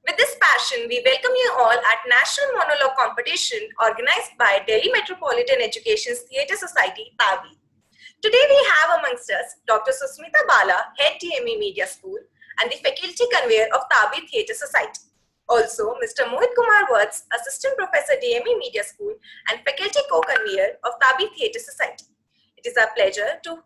With this passion, we welcome you all at National Monologue Competition organized by Delhi Metropolitan Education Theatre Society, TABI. Today we have amongst us Dr. Susmita Bala, Head DME Media School and the Faculty Convener of TABI Theatre Society. Also, Mr. Mohit Kumar Watts, Assistant Professor DME Media School and Faculty Co-Convener of TABI Theatre Society. It is our pleasure to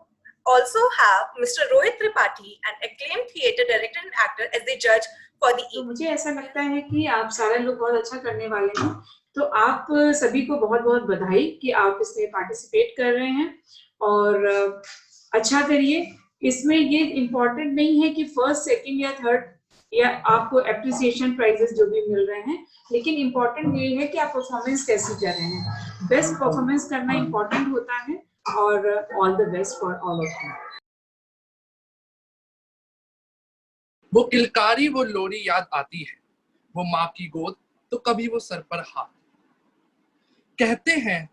also have Mr. Rohit Tripathi, an acclaimed theatre director and actor, as the judge for the evening. मुझे ऐसा लगता है कि आप सारे लोग बहुत अच्छा करने वाले हैं, तो आप सभी को बहुत-बहुत बधाई कि आप इसमें पार्टिसिपेट कर रहे हैं और अच्छा करिए। इसमें ये इम्पोर्टेंट नहीं है कि फर्स्ट, सेकंड या थर्ड या आपको एप्रिसिएशन प्राइजेस जो भी मिल रहे हैं, लेकिन इम्पोर्टेंट ये है कि आप परफॉर्मेंस कैसी कर रहे हैं। बेस्ट परफॉर्मेंस करना इम्पोर्टेंट होता है और all the best for all of you. वो किलकारी वो लोरी याद आती है, वो माँ की गोद तो कभी वो सर पर हाथ। कहते हैं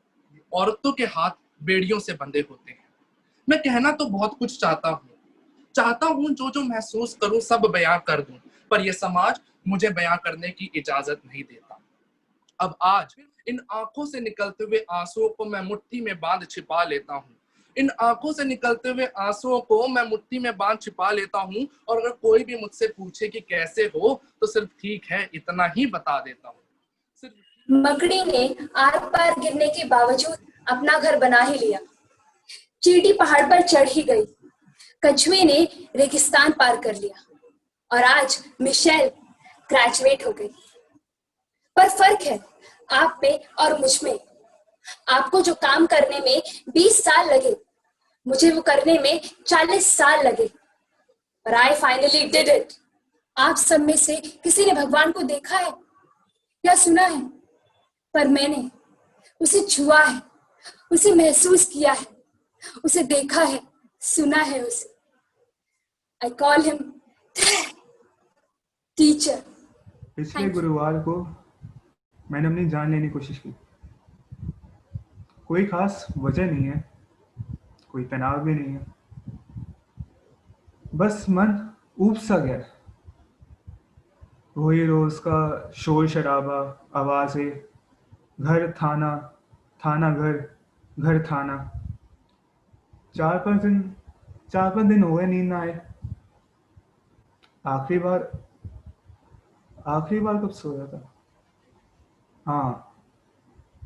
औरतों के हाथ बेड़ियों से बंधे होते हैं। मैं कहना तो बहुत कुछ चाहता हूँ जो जो महसूस करूँ सब बयां कर दूं, पर यह समाज मुझे बयां करने की इजाजत नहीं देता। अब आज इन आंखों से निकलते हुए आंसुओं को मैं मुट्ठी में बांध छिपा लेता हूँ। इन आंखों से निकलते हुए आंसुओं को मैं मुट्ठी में बांध छिपा लेता हूँ और अगर कोई भी मुझसे पूछे कि कैसे हो तो सिर्फ ठीक है इतना ही बता देता हूँ। मकड़ी ने आर पार गिरने के बावजूद अपना घर बना ही लिया। चींटी पहाड़ पर चढ़ ही गई, कछुए ने रेगिस्तान पार कर लिया और आज मिशेल ग्रेजुएट हो गई। पर फर्क है आप में और मुझ में। आपको जो काम करने में 20 साल लगे, मुझे वो करने में 40 साल लगे, पर I finally did it। आप सब में से किसी ने भगवान को देखा है या सुना है, पर मैंने उसे छुआ है, उसे महसूस किया है, उसे देखा है, सुना है उसे। I call him teacher। पिछले गुरुवार को मैंने अपनी जान लेने की कोशिश की। कोई खास वजह नहीं है, कोई तनाव भी नहीं है, बस मन ऊब सा गया। वही रोज का शोर शराबा, आवाजें, घर थाना, थाना घर, घर थाना। 4-5 दिन हो गए नींद ना आए। आखिरी बार कब सोया था? हाँ,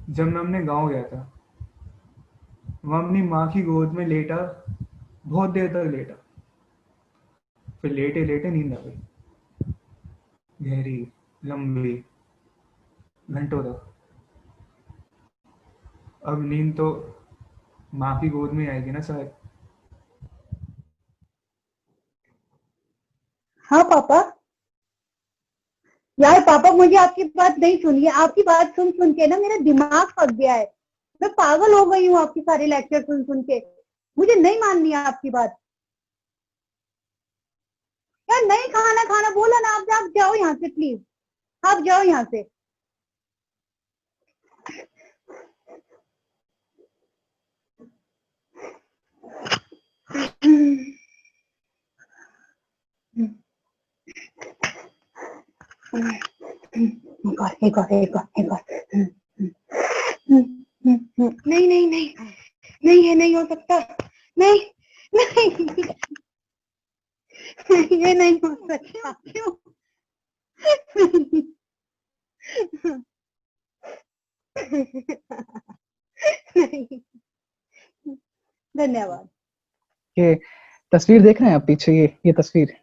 जब मैं अपने गांव गया था। वहाँ अपनी माँ की गोद में लेटा, बहुत देर तक लेटा, फिर लेटे लेटे नींद आ गई, गहरी, लंबी, घंटों तक। अब नींद तो माँ की गोद में आएगी ना शायद। हाँ पापा। यार पापा, मुझे आपकी बात नहीं सुनी है। आपकी बात सुन सुन के ना मेरा दिमाग पक गया है। मैं पागल हो गई हूँ आपकी सारे लेक्चर सुन सुन के। मुझे नहीं माननी है आपकी बात। यार नहीं खाना बोला ना। आप जाओ यहाँ से प्लीज, आप जाओ यहाँ से। एक और। नहीं, नहीं हो सकता। नहीं। ये नहीं हो सकता, क्यों? नहीं, धन्यवाद। ये तस्वीर देख रहे हैं आप पीछे, ये तस्वीर,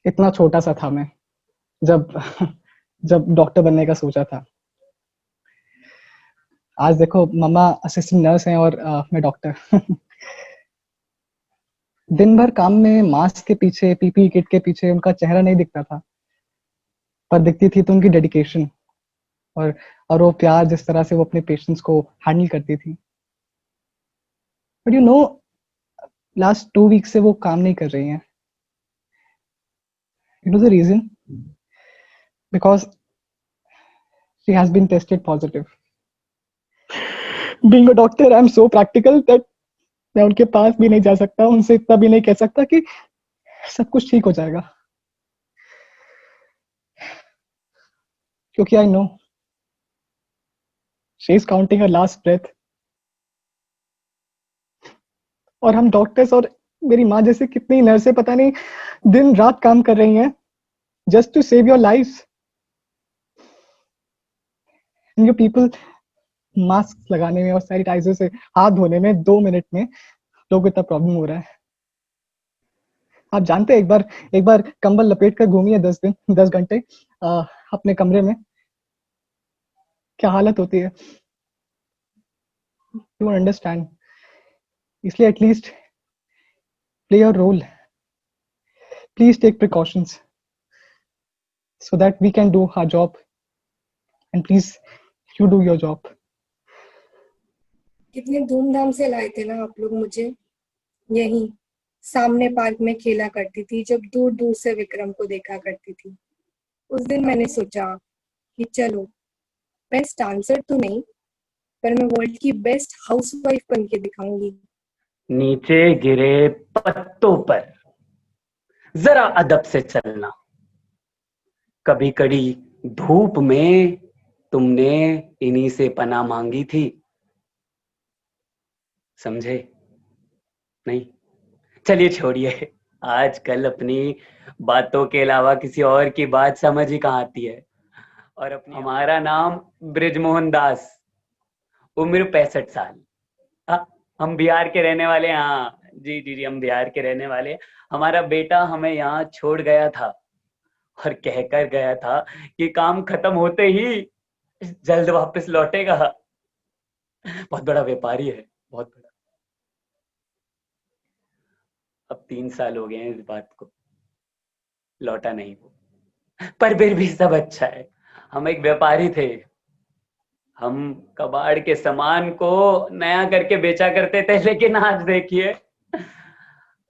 इतना छोटा सा था मैं जब जब डॉक्टर बनने का सोचा था। आज देखो मम्मा असिस्टेंट नर्स हैं और मैं डॉक्टर। दिन भर काम में मास्क के पीछे, पीपी किट के पीछे उनका चेहरा नहीं दिखता था, पर दिखती थी तो उनकी डेडिकेशन और वो प्यार, जिस तरह से वो अपने पेशेंट्स को हैंडल करती थी। But you know, last 2 week से वो काम नहीं कर रही हैं। You know the reason? Because she has been tested positive. Being a doctor, I'm so practical that मैं उनके पास भी नहीं जा सकता, उनसे इतना भी नहीं कह सकता कि सब कुछ ठीक हो जाएगा, क्योंकि I know she is counting her last breath. और हम डॉक्टर्स और मेरी माँ जैसे कितनी नर्सें पता नहीं दिन रात काम कर रही हैं just to save your lives. And you people mask लगाने में और सैनिटाइजर से हाथ धोने में 2 मिनट में लोगों को इतना प्रॉब्लम हो रहा है। आप जानते हैं, एक बार कंबल लपेट कर घूमिए 10 घंटे अपने कमरे में, क्या हालत होती है। You won't understand. इसलिए at least play your role, please take precautions so that we can do our job, and please you do your job. कितने धूमधाम से लाए थे ना आप लोग मुझे। यहीं सामने पार्क में खेला करती थी जब दूर दूर से विक्रम को देखा करती थी। उस दिन मैंने सोचा कि चलो, बेस्ट डांसर तो नहीं पर मैं वर्ल्ड की बेस्ट हाउसवाइफ बन के दिखाऊंगी। नीचे गिरे पत्तों पर जरा अदब से चलना, कभी कड़ी धूप में तुमने इन्हीं से पनाह मांगी थी, समझे? नहीं, चलिए छोड़िए, आजकल अपनी बातों के अलावा किसी और की बात समझ ही कहाँ आती है। और अपनी हमारा नाम ब्रिजमोहन दास, उम्र 65 साल। हम बिहार के रहने वाले हैं। हाँ जी जी जी, हम बिहार के रहने वाले। हमारा बेटा हमें यहाँ छोड़ गया था और कहकर गया था कि काम खत्म होते ही जल्द वापस लौटेगा। बहुत बड़ा व्यापारी है, बहुत बड़ा। अब 3 साल हो गए हैं इस बात को, लौटा नहीं वो, पर फिर भी सब अच्छा है। हम एक व्यापारी थे, हम कबाड़ के सामान को नया करके बेचा करते थे, लेकिन आज देखिए,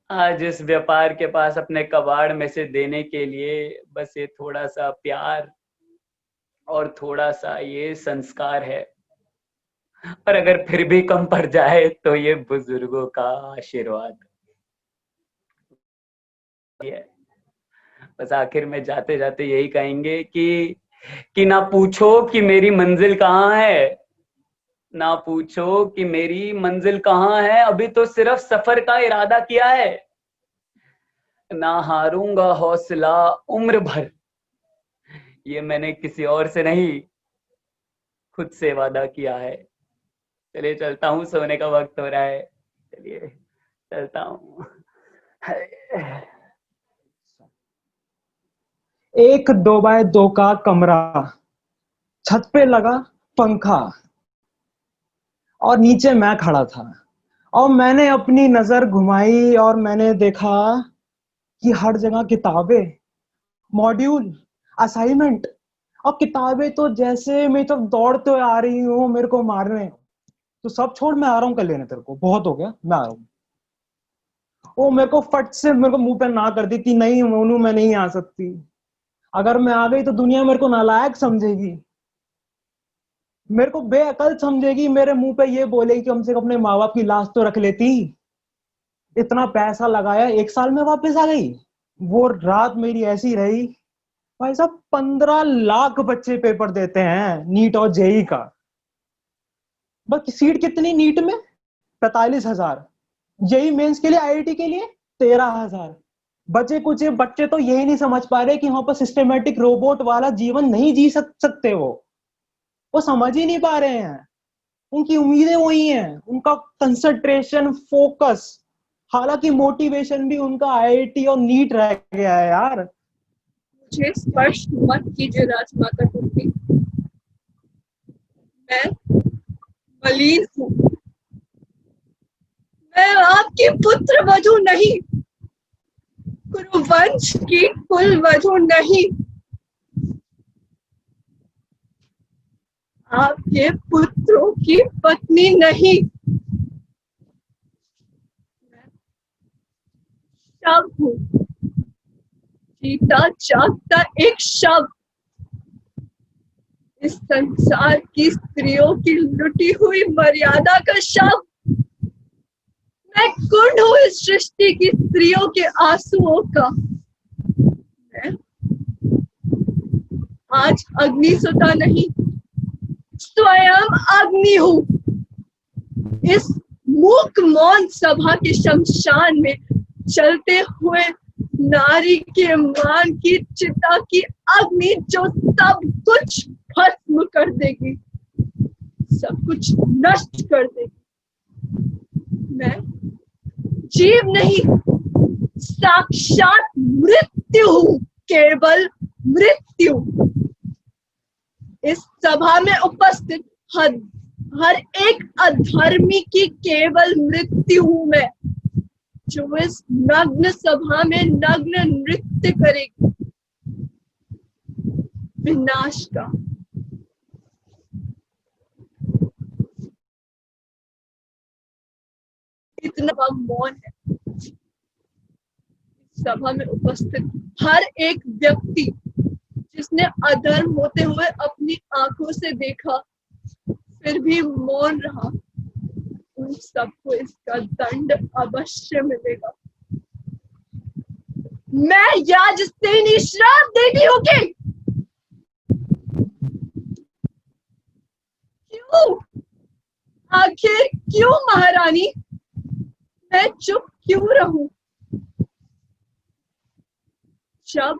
आज इस व्यापार के पास अपने कबाड़ में से देने के लिए बस ये थोड़ा सा प्यार और थोड़ा सा ये संस्कार है। और अगर फिर भी कम पड़ जाए तो ये बुजुर्गों का आशीर्वाद है। बस आखिर में जाते जाते यही कहेंगे कि ना पूछो कि मेरी मंजिल कहाँ है, ना पूछो कि मेरी मंजिल कहाँ है, अभी तो सिर्फ सफर का इरादा किया है। ना हारूंगा हौसला उम्र भर, ये मैंने किसी और से नहीं, खुद से वादा किया है। चलिए चलता हूँ, सोने का वक्त हो रहा है, चलिए चलता हूँ। 1 2x2 का कमरा, छत पे लगा पंखा और नीचे मैं खड़ा था, और मैंने अपनी नजर घुमाई और मैंने देखा कि हर जगह किताबें, मॉड्यूल, असाइनमेंट, और किताबें तो जैसे मैं तो दौड़ते हुए आ रही हूँ मेरे को मारने। तो सब छोड़, मैं आ रहा हूँ कल लेने, तेरे को बहुत हो गया, मैं आ रहा हूँ। वो मेरे को फट से मेरे को मुंह पे ना कर दी कि नहीं मोनू मैं नहीं आ सकती। अगर मैं आ गई तो दुनिया मेरे को नालायक समझेगी, मेरे को बेअकल समझेगी, मेरे मुंह पे ये बोलेगी कि कम से कम अपने माँ बाप की लाश तो रख लेती। इतना पैसा लगाया, 1 साल में वापस आ गई। वो रात मेरी ऐसी रही, भाई साहब 15 लाख बच्चे पेपर देते हैं नीट और जेई का, बस सीट कितनी नीट में 45,000, जेई मेंस के लिए आईआईटी के लिए 13,000। बचे कुछ बच्चे तो यही नहीं समझ पा रहे कि वहां पर सिस्टमेटिक रोबोट वाला जीवन नहीं जी सकते। वो समझ ही नहीं पा रहे हैं। उनकी उम्मीदें वही हैं, उनका कंसंट्रेशन, फोकस, हालांकि मोटिवेशन भी उनका आईआईटी और नीट रह गया है यार। मुझे स्पर्श मत कीजिए राजमाता कुंती, मैं मलिन हूँ। मैं आपकी पुत्र वधू नहीं, कुरुवंश की कुल वधू नहीं, आपके पुत्रों की पत्नी नहीं। मैं शव हूँ, जीता जागता एक शव, इस संसार की स्त्रियों की लुटी हुई मर्यादा का शव। मैं कुंड हूँ इस सृष्टि की स्त्रियों के आंसुओं का। मैं आज अग्निसुता नहीं, स्वयं अग्नि हूँ। इस मूक मौन सभा के शमशान में चलते हुए नारी के मान की चिता की अग्नि जो सब कुछ भस्म कर देगी, सब कुछ नष्ट कर देगी। मैं जीव नहीं, साक्षात मृत्यु हूँ, केवल मृत्यु। इस सभा में उपस्थित हर एक अधर्मी की केवल मृत्यु हूं मैं, जो इस नग्न सभा में नग्न नृत्य करेगी विनाश का। इतना मौन है। सभा में उपस्थित हर एक व्यक्ति जिसने अधर्म होते हुए अपनी आंखों से देखा, फिर भी मौन रहा, उन सबको इसका दंड अवश्य मिलेगा। मैं याजसेनी श्राप देती हूँ कि क्यों, आखिर क्यों महारानी, मैं चुप क्यों रहूं? जब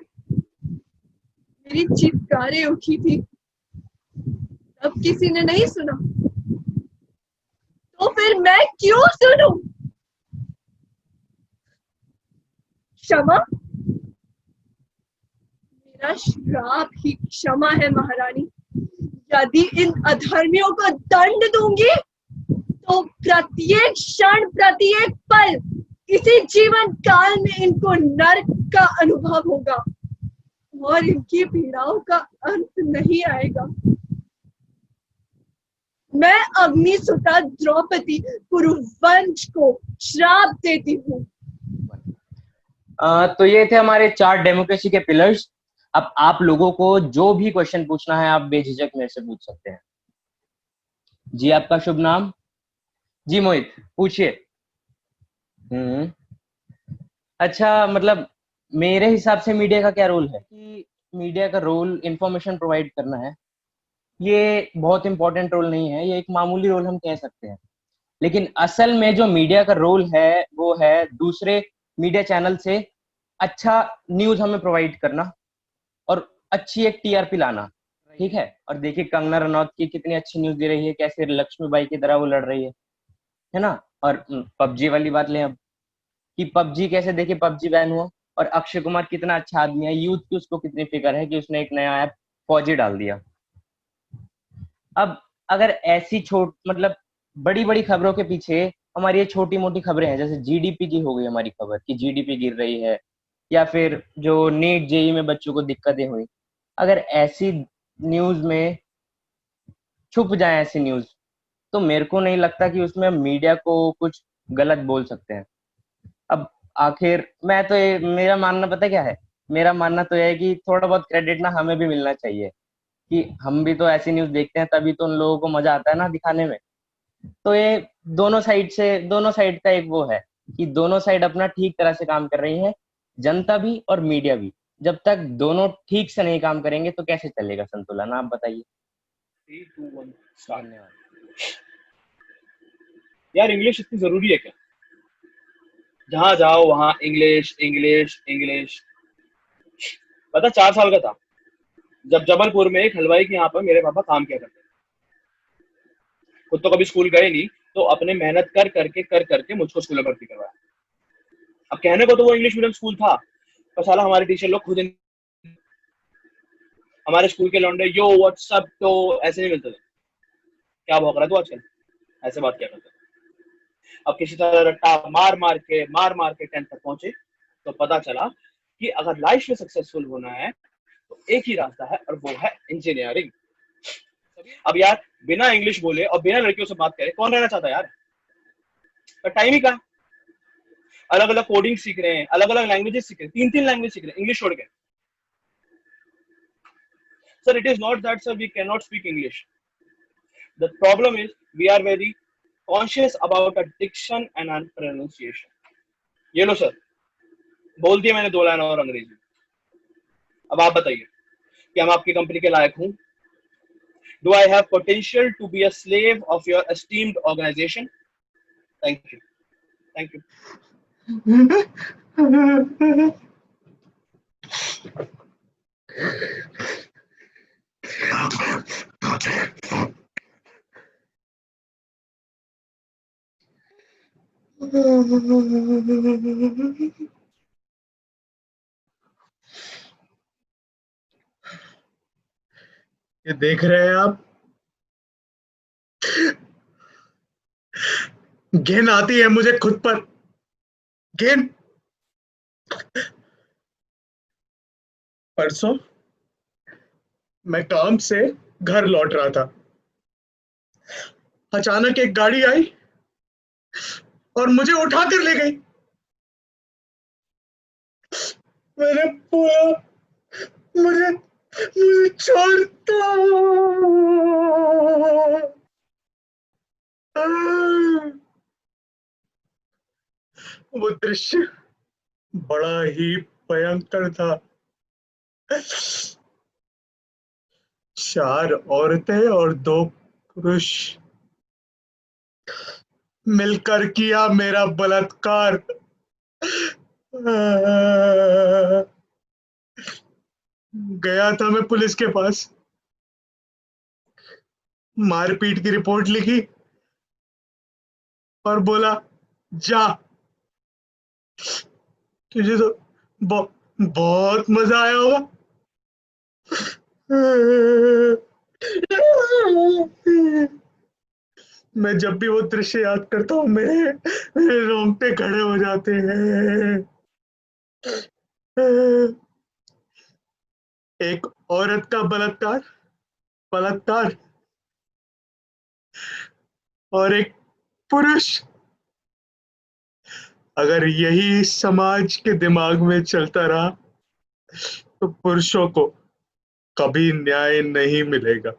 मेरी चित्कारें उठी थी तब किसी ने नहीं सुना, तो फिर मैं क्यों सुनूं? क्षमा, मेरा श्राप ही क्षमा है महारानी। यदि इन अधर्मियों को दंड दूंगी तो प्रत्येक क्षण, प्रत्येक पल, इसी जीवन काल में इनको नरक का अनुभव होगा और इनकी पीड़ाओं का अंत नहीं आएगा। मैं अग्निसुता द्रौपदी कुरुवंश को श्राप देती हूँ। तो ये थे हमारे 4 डेमोक्रेसी के पिलर्स। अब आप लोगों को जो भी क्वेश्चन पूछना है आप बेझिझक मेरे से पूछ सकते हैं। जी आपका शुभ नाम? जी मोहित, पूछिए। अच्छा, मतलब मेरे हिसाब से मीडिया का क्या रोल है कि मीडिया का रोल इंफॉर्मेशन प्रोवाइड करना है। ये बहुत इंपॉर्टेंट रोल नहीं है, ये एक मामूली रोल हम कह सकते हैं। लेकिन असल में जो मीडिया का रोल है वो है दूसरे मीडिया चैनल से अच्छा न्यूज हमें प्रोवाइड करना और अच्छी एक टीआरपी लाना, ठीक है। और देखिए कंगना रनौत की कितनी अच्छी न्यूज दे रही है, कैसे लक्ष्मीबाई की तरह वो लड़ रही है ना। और पबजी वाली बात लें अब, कि पबजी कैसे, देखिए पबजी बैन हुआ और अक्षय कुमार कितना अच्छा आदमी है, यूथ की उसको कितनी फिक्र है कि उसने एक नया ऐप फौजी डाल दिया। अब अगर ऐसी मतलब बड़ी बड़ी खबरों के पीछे हमारी ये छोटी मोटी खबरें हैं, जैसे जीडीपी की हो गई हमारी खबर कि जीडीपी गिर रही है, या फिर जो नीट जेई में बच्चों को दिक्कतें हुई, अगर ऐसी न्यूज में छुप जाए ऐसी न्यूज, तो मेरे को नहीं लगता कि उसमें मीडिया को कुछ गलत बोल सकते हैं। अब आखिर मैं तो मेरा मानना पता क्या है, मेरा मानना तो यह है कि थोड़ा बहुत क्रेडिट ना हमें भी मिलना चाहिए, कि हम भी तो ऐसी न्यूज देखते हैं, तभी तो उन लोगों को मजा आता है ना दिखाने में। तो ये दोनों साइड का एक वो है कि दोनों साइड अपना ठीक तरह से काम कर रही है, जनता भी और मीडिया भी। जब तक दोनों ठीक से नहीं काम करेंगे तो कैसे चलेगा संतुलन, आप बताइए। 3, 2, 1 धन्यवाद। यार इंग्लिश इतनी जरूरी है क्या? जहां जाओ वहां इंग्लिश इंग्लिश इंग्लिश। पता 4 साल का था जब जबलपुर में एक हलवाई के यहाँ पर मेरे पापा काम किया करते। खुद तो कभी स्कूल गए नहीं, तो अपने मेहनत कर करके मुझको स्कूल में भर्ती करवाया। अब कहने को तो वो इंग्लिश मीडियम स्कूल था, पर साला हमारे टीचर लोग खुद हमारे स्कूल के लौंडे यो व्हाट्सअप तो ऐसे नहीं मिलते थे। क्या भौंक रहा है तू आजकल, ऐसे बात क्या करते। अब किसी तरह रट्टा मार मार के 10th तक पहुंचे, तो पता चला कि अगर लाइफ में सक्सेसफुल होना है तो एक ही रास्ता है, और वो है इंजीनियरिंग। अब यार बिना इंग्लिश बोले और बिना लड़कियों से बात करे कौन रहना चाहता है यार। पर टाइम ही का, अलग अलग कोडिंग सीख रहे हैं, अलग अलग लैंग्वेजेस सीख रहे हैं, 3 लैंग्वेज सीख रहे हैं इंग्लिश छोड़ के। Sir, it is not that, sir, we cannot speak English. The problem is we are very conscious about our diction and our pronunciation. ये लो सर, बोल दिया मैंने 2 लाइन और अंग्रेजी। अब आप बताइए कि हम आपकी कंपनी के लायक हूं? Do I have potential to be a slave of your esteemed organization? Thank you. Thank you. ये देख रहे हैं आप, घिन आती है मुझे खुद पर, घिन। परसों मैं काम से घर लौट रहा था, अचानक एक गाड़ी आई और मुझे उठा कर ले गई। मैंने बोला मुझे छोड़ दो। वो दृश्य बड़ा ही भयंकर था। 4 औरतें और 2 पुरुष मिलकर किया मेरा बलात्कार। गया था मैं पुलिस के पास, मारपीट की रिपोर्ट लिखी और बोला जा, तुझे तो बहुत मजा आया होगा। मैं जब भी वो दृश्य याद करता हूँ मेरे रोंगटे खड़े हो जाते हैं। एक औरत का बलात्कार और एक पुरुष। अगर यही समाज के दिमाग में चलता रहा तो पुरुषों को कभी न्याय नहीं मिलेगा।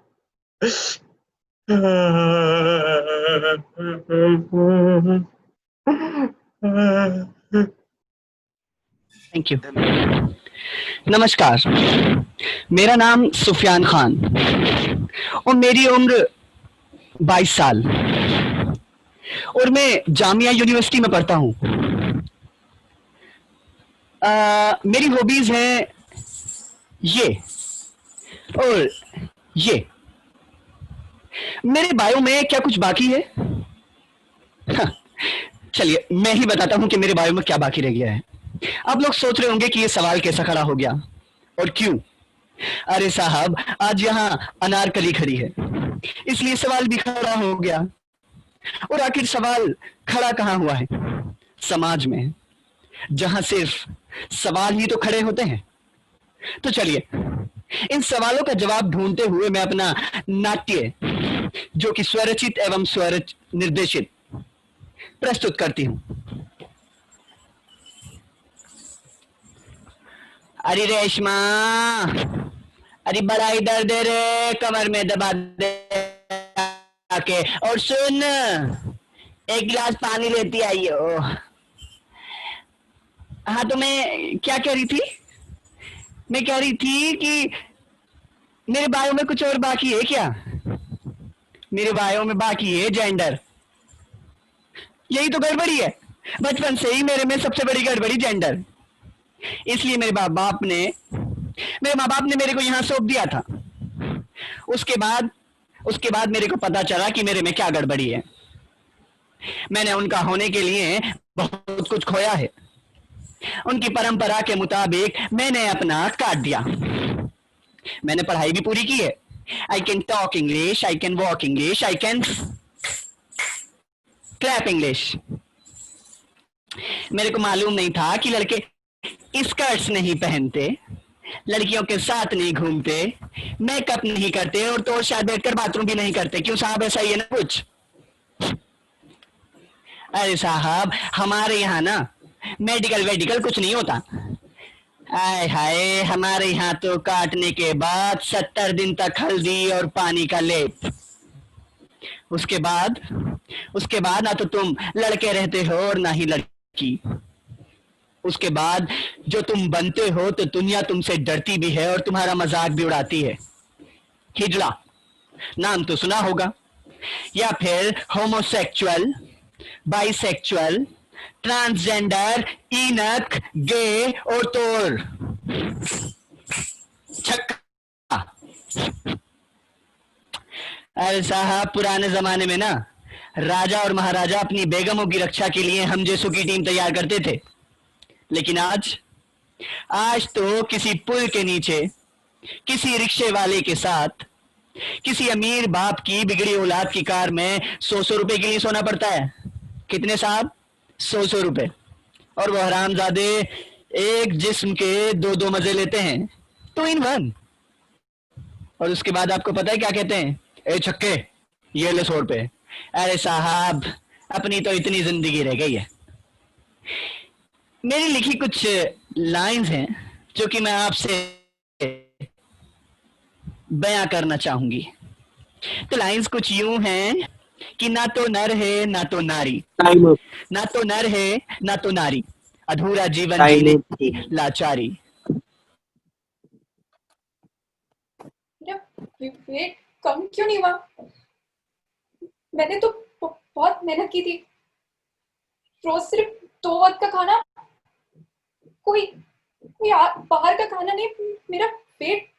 Thank you. नमस्कार, मेरा नाम सुफियान खान और मेरी उम्र 22 साल और मैं जामिया यूनिवर्सिटी में पढ़ता हूँ। मेरी हॉबीज हैं ये और ये। मेरे बायो में क्या कुछ बाकी है? चलिए मैं ही बताता हूं कि मेरे बायो में क्या बाकी रह गया है। आप लोग सोच रहे होंगे कि ये सवाल कैसा खड़ा हो गया और क्यों। अरे साहब, आज यहाँ अनारकली खड़ी है इसलिए सवाल भी खड़ा हो गया। और आखिर सवाल खड़ा कहाँ हुआ है? समाज में, जहां सिर्फ सवाल ही तो खड़े होते हैं। तो चलिए इन सवालों का जवाब ढूंढते हुए मैं अपना नाट्य, जो कि स्वरचित एवं स्वर निर्देशित, प्रस्तुत करती हूं। अरे रेशमा, अरे बड़ा ही दर्द है रे, कमर में दबा दे आके। और सुन, एक गिलास पानी लेती आइयो। हाँ तो मैं क्या कह रही थी? मैं कह रही थी कि मेरे बायो में कुछ और बाकी है क्या? मेरे बायो में बाकी है जेंडर। यही तो गड़बड़ी है। बचपन से ही मेरे में सबसे बड़ी गड़बड़ी जेंडर। इसलिए मेरे माँ बाप ने मेरे को यहाँ सौंप दिया था। उसके बाद मेरे को पता चला कि मेरे में क्या गड़बड़ी है। मैंने उनका होने के लिए बहुत कुछ खोया है। उनकी परंपरा के मुताबिक मैंने अपना काट दिया। मैंने पढ़ाई भी पूरी की है। I can talk English, I can walk English, I can clap English. मेरे को मालूम नहीं था कि लड़के स्कर्ट्स नहीं पहनते, लड़कियों के साथ नहीं घूमते, मेकअप नहीं करते और तो शायद बैठकर बाथरूम भी नहीं करते। क्यों साहब, ऐसा ही है ना कुछ? अरे साहब, हमारे यहाँ ना मेडिकल कुछ नहीं होता। आय हाय, हमारे यहाँ तो काटने के बाद 70 दिन तक हल्दी और पानी का लेप। उसके बाद ना तो तुम लड़के रहते हो और ना ही लड़की। उसके बाद जो तुम बनते हो तो दुनिया तुमसे डरती भी है और तुम्हारा मजाक भी उड़ाती है। हिजड़ा नाम तो सुना होगा, या फिर होमोसेक्सुअल, बाइसेक्सुअल, ट्रांसजेंडर, इनक, गे और तोर। छक्का। अरे साहब, पुराने जमाने में ना राजा और महाराजा अपनी बेगमों की रक्षा के लिए हम जैसों की टीम तैयार करते थे। लेकिन आज तो किसी पुल के नीचे, किसी रिक्शे वाले के साथ, किसी अमीर बाप की बिगड़ी औलाद की कार में 100 रुपए के लिए सोना पड़ता है। कितने साहब? 100 रुपए। और वो हरामजादे एक जिस्म के दो मजे लेते हैं, 2 in 1। और उसके बाद आपको पता है क्या कहते हैं? ए छक्के, ये ले 100 रुपए। अरे साहब, अपनी तो इतनी जिंदगी रह गई है। मेरी लिखी कुछ लाइंस हैं जो कि मैं आपसे बयां करना चाहूंगी। तो लाइंस कुछ यूं हैं कि ना तो नर है ना तो नारी, ना तो नर है ना तो नारी, अधूरा जीवन जीने की लाचारी। वेट कम क्यों नहीं हुआ? मैंने तो बहुत मेहनत की थी। रोज सिर्फ 2 वक्त का खाना, कोई बाहर का खाना नहीं। मेरा पेट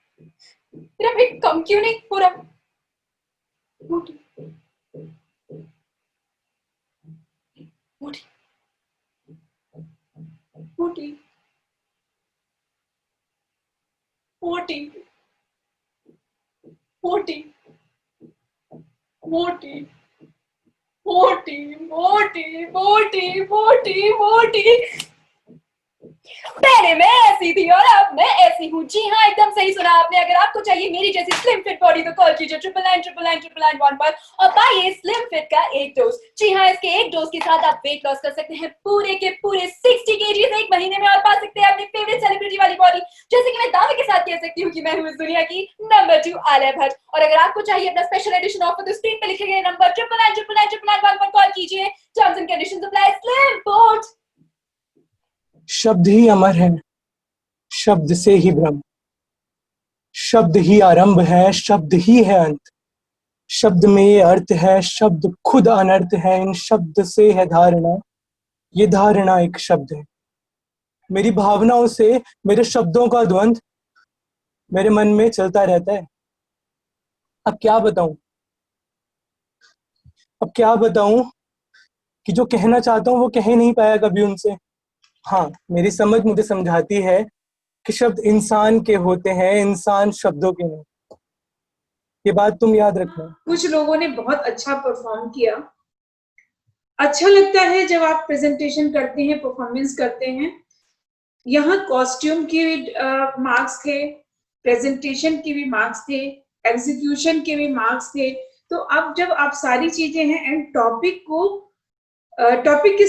कम क्यों नहीं हो रहा? मोटी मोटी मोटी मोटी मोटी मोटी मोटी मोटी मोटी मोटी मोटी। पहले मैं ऐसी थी और अब मैं ऐसी हूँ। जी हाँ, एकदम सही सुना आपने। अगर आपको चाहिए मेरी जैसी स्लिम फिट बॉडी तो कॉल कीजिए 9999999 पर और पाइए स्लिम फिट का एक डोज। जी हाँ, इसके एक डोज के साथ आप वेट लॉस कर सकते हैं पूरे के पूरे 60 kg 1 महीने में और पा सकते हैं अपनी फेवरेट सेलिब्रिटी वाली बॉडी। जैसे कि मैं दावे के साथ कह सकती हूँ कि मैं हूँ इस दुनिया की नंबर 2 आलिया भट्ट। और अगर आपको चाहिए अपना स्पेशल एडिशन ऑफर तो स्क्रीन पे लिखे गए नंबर 9999999 पर कॉल कीजिए। Terms and conditions apply. Slim board. शब्द ही अमर है, शब्द से ही ब्रह्म, शब्द ही आरंभ है, शब्द ही है अंत। शब्द में ये अर्थ है, शब्द खुद अनर्थ है। इन शब्द से है धारणा, ये धारणा एक शब्द है। मेरी भावनाओं से मेरे शब्दों का द्वंद्व मेरे मन में चलता रहता है। अब क्या बताऊं कि जो कहना चाहता हूं वो कह नहीं पाया कभी उनसे। हाँ, मेरी समझ मुझे समझाती है कि शब्द इंसान के होते हैं, इंसान शब्दों के नहीं। ये बात तुम याद रखना। कुछ लोगों ने बहुत अच्छा परफॉर्म किया। अच्छा लगता है जब आप प्रेजेंटेशन करते हैं, परफॉर्मेंस करते हैं। यहाँ कॉस्ट्यूम के भी मार्क्स थे, प्रेजेंटेशन के भी मार्क्स थे, एग्जीक्यूशन के भी मार्क्स थे। तो अब जब आप सारी चीजें हैं एंड टॉपिक के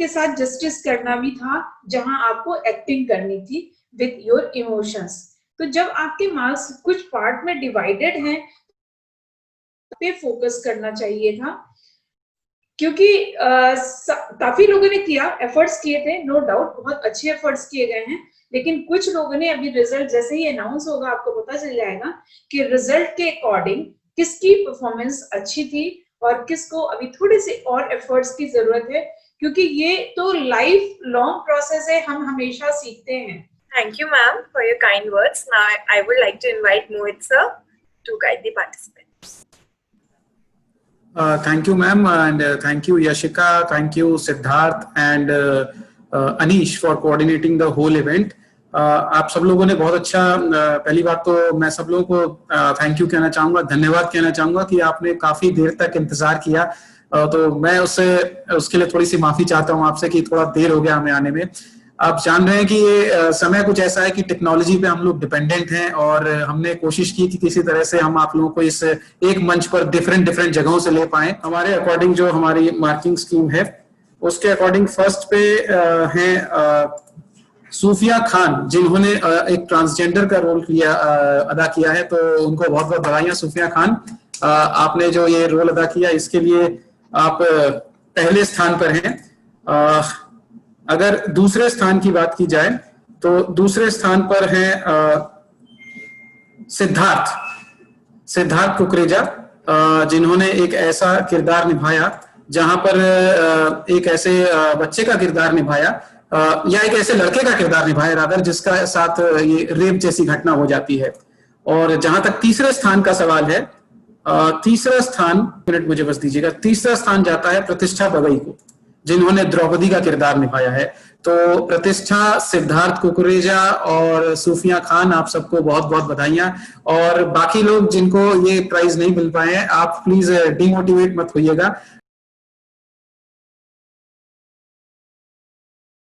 साथ जस्टिस करना भी था, जहां आपको एक्टिंग करनी थी विथ योर इमोशंस। तो जब आपके मार्क्स कुछ पार्ट में डिवाइडेड हैं पे फोकस करना चाहिए था, क्योंकि काफी लोगों ने किया, एफर्ट्स किए थे, नो डाउट बहुत अच्छे एफर्ट्स किए गए हैं। लेकिन कुछ लोगों ने, अभी रिजल्ट जैसे ही अनाउंस होगा आपको पता चल जाएगा कि रिजल्ट के अकॉर्डिंग किसकी परफॉर्मेंस अच्छी थी और किसको अभी थोड़ी सी और एफर्ट्स की जरूरत है। क्योंकि ये तो लाइफ लॉन्ग प्रोसेस है, हम हमेशा सीखते हैं। Thank you, ma'am, for your kind words. Now, I would like to invite Mohit sir to guide the participants. Thank you, ma'am, and thank you, Yashika. Thank you, Siddharth and Anish for coordinating the whole event. आप सब लोगों ने बहुत अच्छा, पहली बात तो मैं सब लोगों को थैंक यू कहना चाहूँगा, धन्यवाद कहना चाहूँगा कि आपने काफी देर तक इंतजार किया। तो मैं उसके लिए थोड़ी सी माफी चाहता हूँ आपसे कि थोड़ा देर हो गया हमें आने में। आप जान रहे हैं कि ये समय कुछ ऐसा है कि टेक्नोलॉजी पे हम लोग डिपेंडेंट हैं और हमने कोशिश की कि किसी तरह से हम आप लोगों को इस एक मंच पर डिफरेंट जगहों से ले पाएं। हमारे अकॉर्डिंग जो हमारी मार्किंग स्कीम है उसके अकॉर्डिंग फर्स्ट पे हैं सूफिया खान, जिन्होंने एक ट्रांसजेंडर का रोल अदा किया है, तो उनको बहुत बहुत बधाइयां सूफिया खान। आपने जो ये रोल अदा किया इसके लिए आप पहले स्थान पर हैं। अगर दूसरे स्थान की बात की जाए तो दूसरे स्थान पर है सिद्धार्थ कुकरेजा, जिन्होंने एक ऐसा किरदार निभाया जहां पर एक ऐसे बच्चे का किरदार निभाया या एक ऐसे लड़के का किरदार निभाया रादर, जिसका साथ ये रेप जैसी घटना हो जाती है। और जहां तक तीसरे स्थान का सवाल है, तीसरा स्थान, मिनट मुझे बस दीजिएगा, तीसरा स्थान जाता है प्रतिष्ठा बगई को, जिन्होंने द्रौपदी का किरदार निभाया है। तो प्रतिष्ठा, सिद्धार्थ कुकरेजा और सूफिया खान, आप सबको बहुत बहुत बधाइयां। और बाकी लोग जिनको ये प्राइज नहीं मिल पाए हैं, आप प्लीज डिमोटिवेट मत होइएगा।